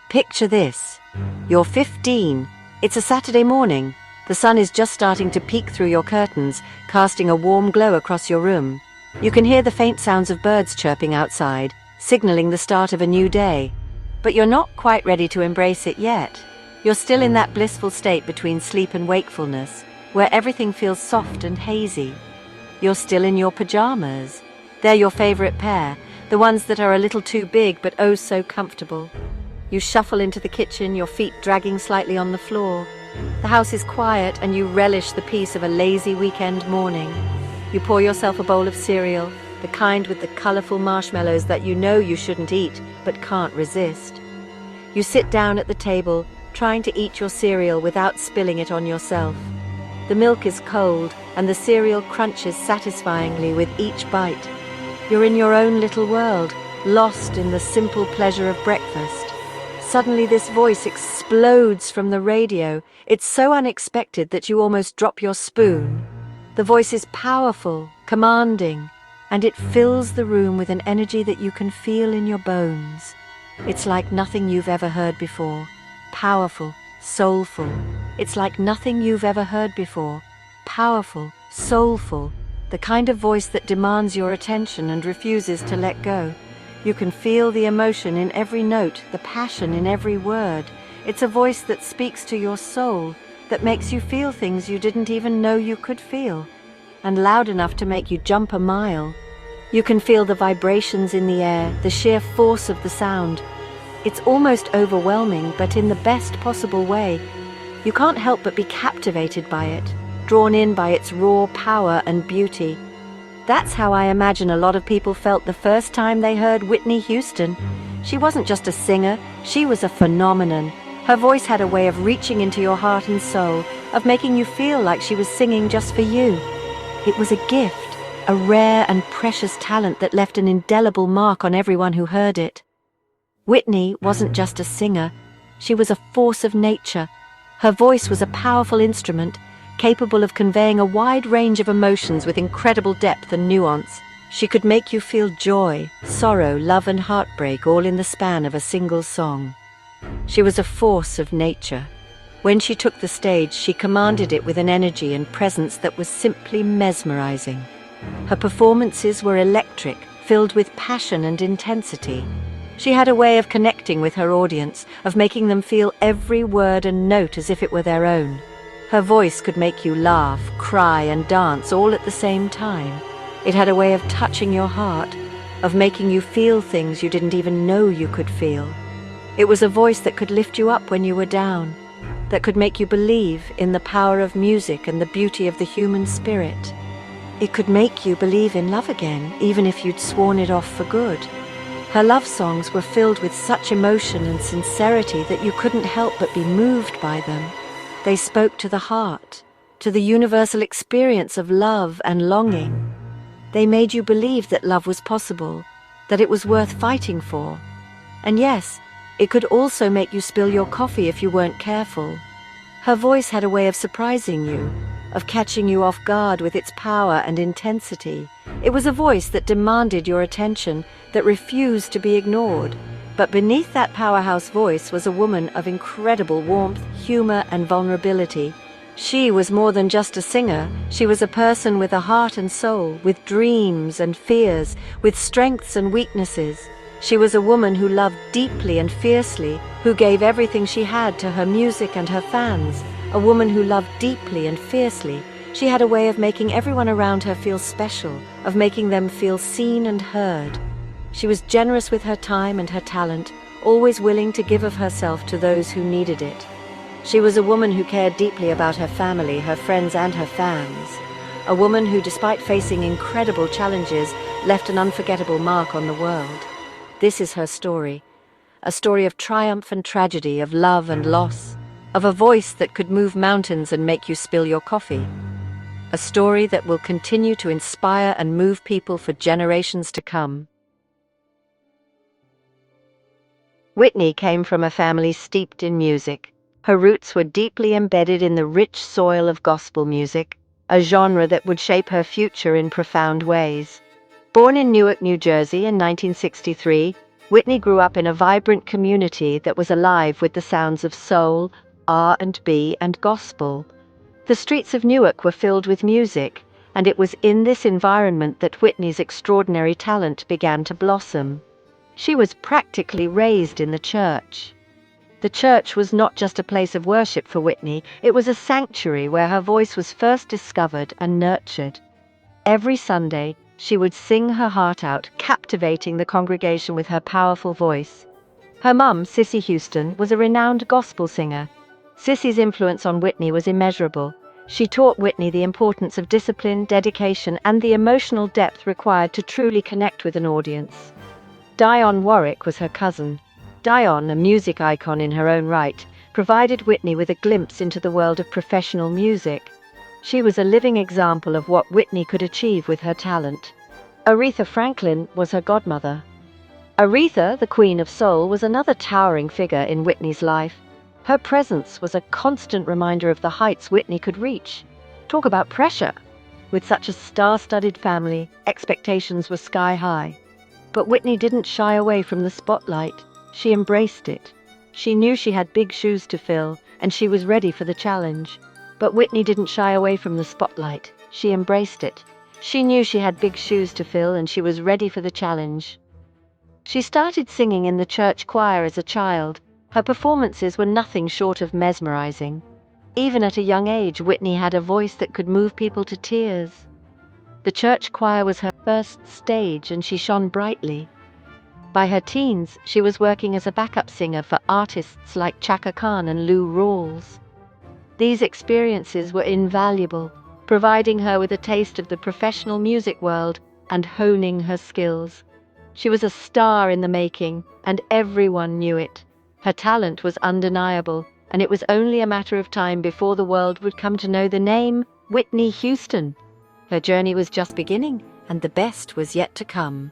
Picture this. You're 15. It's a Saturday morning. The sun is just starting to peek through your curtains, casting a warm glow across your room. You can hear the faint sounds of birds chirping outside, signaling the start of a new day. But you're not quite ready to embrace it yet. You're still in that blissful state between sleep and wakefulness, where everything feels soft and hazy. You're still in your pajamas. They're your favorite pair, the ones that are a little too big but oh so comfortable. You shuffle into the kitchen, your feet dragging slightly on the floor. The house is quiet and you relish the peace of a lazy weekend morning. You pour yourself a bowl of cereal, the kind with the colorful marshmallows that you know you shouldn't eat but can't resist. You sit down at the table, trying to eat your cereal without spilling it on yourself. The milk is cold and the cereal crunches satisfyingly with each bite. You're in your own little world, lost in the simple pleasure of breakfast. Suddenly this voice explodes from the radio. It's so unexpected that you almost drop your spoon. The voice is powerful, commanding, and it fills the room with an energy that you can feel in your bones. It's like nothing you've ever heard before. Powerful, soulful. It's like nothing you've ever heard before. Powerful, soulful. The kind of voice that demands your attention and refuses to let go. You can feel the emotion in every note, the passion in every word. It's a voice that speaks to your soul, that makes you feel things you didn't even know you could feel, and loud enough to make you jump a mile. You can feel the vibrations in the air, the sheer force of the sound. It's almost overwhelming, but in the best possible way. You can't help but be captivated by it, drawn in by its raw power and beauty. That's how I imagine a lot of people felt the first time they heard Whitney Houston. She wasn't just a singer, she was a phenomenon. Her voice had a way of reaching into your heart and soul, of making you feel like she was singing just for you. It was a gift, a rare and precious talent that left an indelible mark on everyone who heard it. Whitney wasn't just a singer, she was a force of nature. Her voice was a powerful instrument, capable of conveying a wide range of emotions with incredible depth and nuance. She could make you feel joy, sorrow, love and heartbreak all in the span of a single song. She was a force of nature. When she took the stage, she commanded it with an energy and presence that was simply mesmerizing. Her performances were electric, filled with passion and intensity. She had a way of connecting with her audience, of making them feel every word and note as if it were their own. Her voice could make you laugh, cry, and dance all at the same time. It had a way of touching your heart, of making you feel things you didn't even know you could feel. It was a voice that could lift you up when you were down, that could make you believe in the power of music and the beauty of the human spirit. It could make you believe in love again, even if you'd sworn it off for good. Her love songs were filled with such emotion and sincerity that you couldn't help but be moved by them. They spoke to the heart, to the universal experience of love and longing. They made you believe that love was possible, that it was worth fighting for. And yes, it could also make you spill your coffee if you weren't careful. Her voice had a way of surprising you, of catching you off guard with its power and intensity. It was a voice that demanded your attention, that refused to be ignored. But beneath that powerhouse voice was a woman of incredible warmth, humor, and vulnerability. She was more than just a singer. She was a person with a heart and soul, with dreams and fears, with strengths and weaknesses. She was a woman who loved deeply and fiercely, who gave everything she had to her music and her fans. A woman who loved deeply and fiercely. She had a way of making everyone around her feel special, of making them feel seen and heard. She was generous with her time and her talent, always willing to give of herself to those who needed it. She was a woman who cared deeply about her family, her friends, and her fans. A woman who, despite facing incredible challenges, left an unforgettable mark on the world. This is her story. A story of triumph and tragedy, of love and loss, of a voice that could move mountains and make you spill your coffee. A story that will continue to inspire and move people for generations to come. Whitney came from a family steeped in music. Her roots were deeply embedded in the rich soil of gospel music, a genre that would shape her future in profound ways. Born in Newark, New Jersey in 1963, Whitney grew up in a vibrant community that was alive with the sounds of soul, R&B, and gospel. The streets of Newark were filled with music, and it was in this environment that Whitney's extraordinary talent began to blossom. She was practically raised in the church. The church was not just a place of worship for Whitney, it was a sanctuary where her voice was first discovered and nurtured. Every Sunday, she would sing her heart out, captivating the congregation with her powerful voice. Her mum, Whitney Houston, was a renowned gospel singer. Sissy's influence on Whitney was immeasurable. She taught Whitney the importance of discipline, dedication, and the emotional depth required to truly connect with an audience. Dionne Warwick was her cousin. Dionne, a music icon in her own right, provided Whitney with a glimpse into the world of professional music. She was a living example of what Whitney could achieve with her talent. Aretha Franklin was her godmother. Aretha, the Queen of Soul, was another towering figure in Whitney's life. Her presence was a constant reminder of the heights Whitney could reach. Talk about pressure! With such a star-studded family, expectations were sky high. But Whitney didn't shy away from the spotlight. She embraced it. She knew she had big shoes to fill, and she was ready for the challenge. But Whitney didn't shy away from the spotlight. She embraced it. She knew she had big shoes to fill, and she was ready for the challenge. She started singing in the church choir as a child. Her performances were nothing short of mesmerizing. Even at a young age, Whitney had a voice that could move people to tears. The church choir was her first stage, and she shone brightly. By her teens, she was working as a backup singer for artists like Chaka Khan and Lou Rawls. These experiences were invaluable, providing her with a taste of the professional music world and honing her skills. She was a star in the making, and everyone knew it. Her talent was undeniable, and it was only a matter of time before the world would come to know the name Whitney Houston. Her journey was just beginning, and the best was yet to come.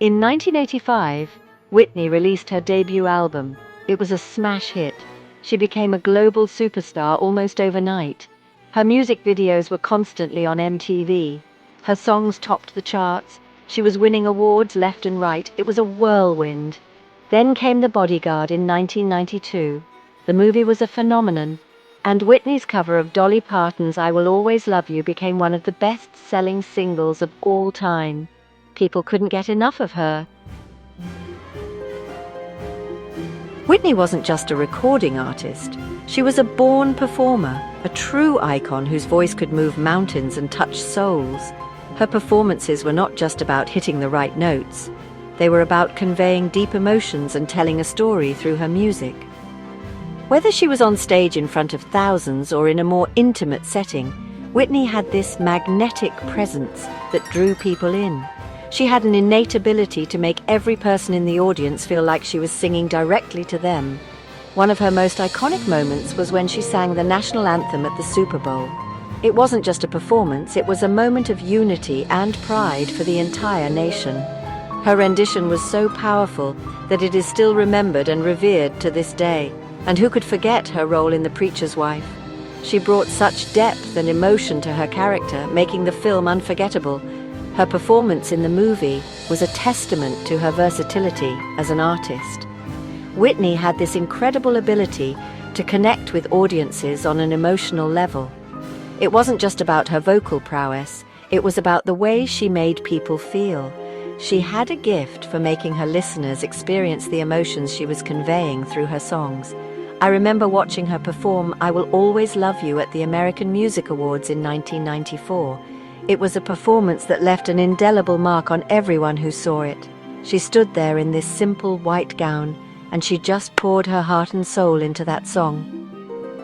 In 1985, Whitney released her debut album. It was a smash hit. She became a global superstar almost overnight. Her music videos were constantly on MTV. Her songs topped the charts. She was winning awards left and right. It was a whirlwind. Then came The Bodyguard in 1992. The movie was a phenomenon, and Whitney's cover of Dolly Parton's I Will Always Love You became one of the best-selling singles of all time. People couldn't get enough of her. Whitney wasn't just a recording artist. She was a born performer, a true icon whose voice could move mountains and touch souls. Her performances were not just about hitting the right notes. They were about conveying deep emotions and telling a story through her music. Whether she was on stage in front of thousands or in a more intimate setting, Whitney had this magnetic presence that drew people in. She had an innate ability to make every person in the audience feel like she was singing directly to them. One of her most iconic moments was when she sang the national anthem at the Super Bowl. It wasn't just a performance, it was a moment of unity and pride for the entire nation. Her rendition was so powerful that it is still remembered and revered to this day. And who could forget her role in The Preacher's Wife? She brought such depth and emotion to her character, making the film unforgettable. Her performance in the movie was a testament to her versatility as an artist. Whitney had this incredible ability to connect with audiences on an emotional level. It wasn't just about her vocal prowess, it was about the way she made people feel. She had a gift for making her listeners experience the emotions she was conveying through her songs. I remember watching her perform I Will Always Love You at the American Music Awards in 1994. It was a performance that left an indelible mark on everyone who saw it. She stood there in this simple white gown, and she just poured her heart and soul into that song.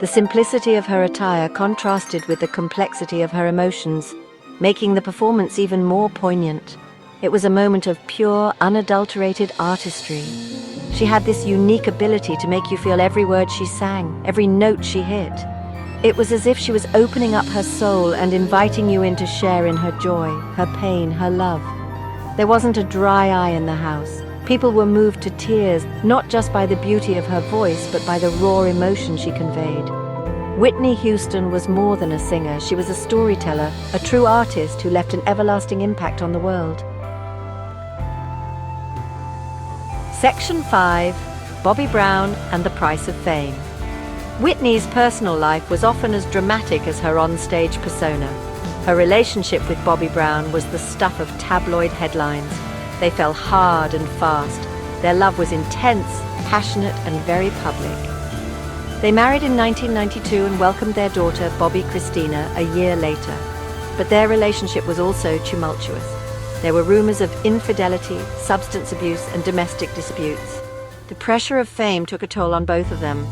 The simplicity of her attire contrasted with the complexity of her emotions, making the performance even more poignant. It was a moment of pure, unadulterated artistry. She had this unique ability to make you feel every word she sang, every note she hit. It was as if she was opening up her soul and inviting you in to share in her joy, her pain, her love. There wasn't a dry eye in the house. People were moved to tears, not just by the beauty of her voice, but by the raw emotion she conveyed. Whitney Houston was more than a singer. She was a storyteller, a true artist who left an everlasting impact on the world. Section 5. Bobby Brown and the Price of Fame. Whitney's personal life was often as dramatic as her on-stage persona. Her relationship with Bobby Brown was the stuff of tabloid headlines. They fell hard and fast. Their love was intense, passionate, and very public. They married in 1992 and welcomed their daughter, Bobby Christina, a year later. But their relationship was also tumultuous. There were rumors of infidelity, substance abuse, and domestic disputes. The pressure of fame took a toll on both of them.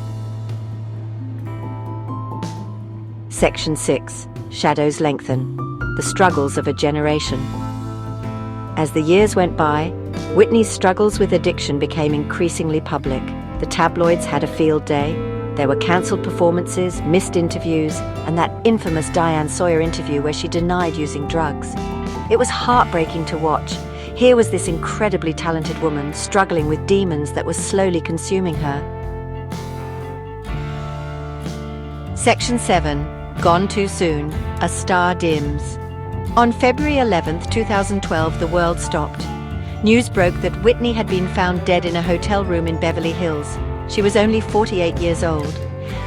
Section 6. Shadows Lengthen. The Struggles of a Generation. As the years went by, Whitney's struggles with addiction became increasingly public. The tabloids had a field day. There were cancelled performances, missed interviews, and that infamous Diane Sawyer interview where she denied using drugs. It was heartbreaking to watch. Here was this incredibly talented woman struggling with demons that were slowly consuming her. Section 7. Gone Too Soon. A Star Dims. On February 11, 2012, the world stopped. News broke that Whitney had been found dead in a hotel room in Beverly Hills. She was only 48 years old.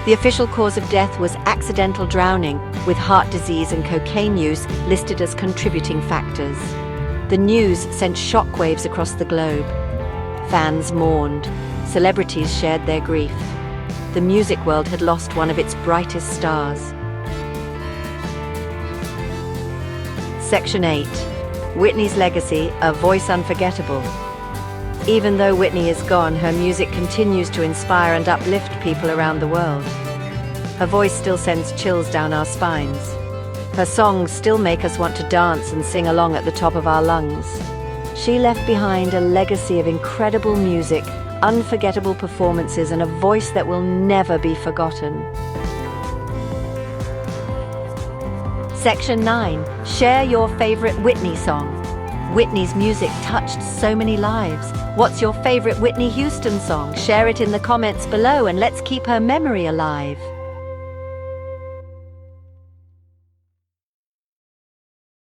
The official cause of death was accidental drowning, with heart disease and cocaine use listed as contributing factors. The news sent shockwaves across the globe. Fans mourned. Celebrities shared their grief. The music world had lost one of its brightest stars. Section 8. Whitney's Legacy, A Voice Unforgettable. Even though Whitney is gone, her music continues to inspire and uplift people around the world. Her voice still sends chills down our spines. Her songs still make us want to dance and sing along at the top of our lungs. She left behind a legacy of incredible music, unforgettable performances, and a voice that will never be forgotten. Section 9. Share your favorite Whitney song. Whitney's music touched so many lives. What's your favorite Whitney Houston song? Share it in the comments below and let's keep her memory alive.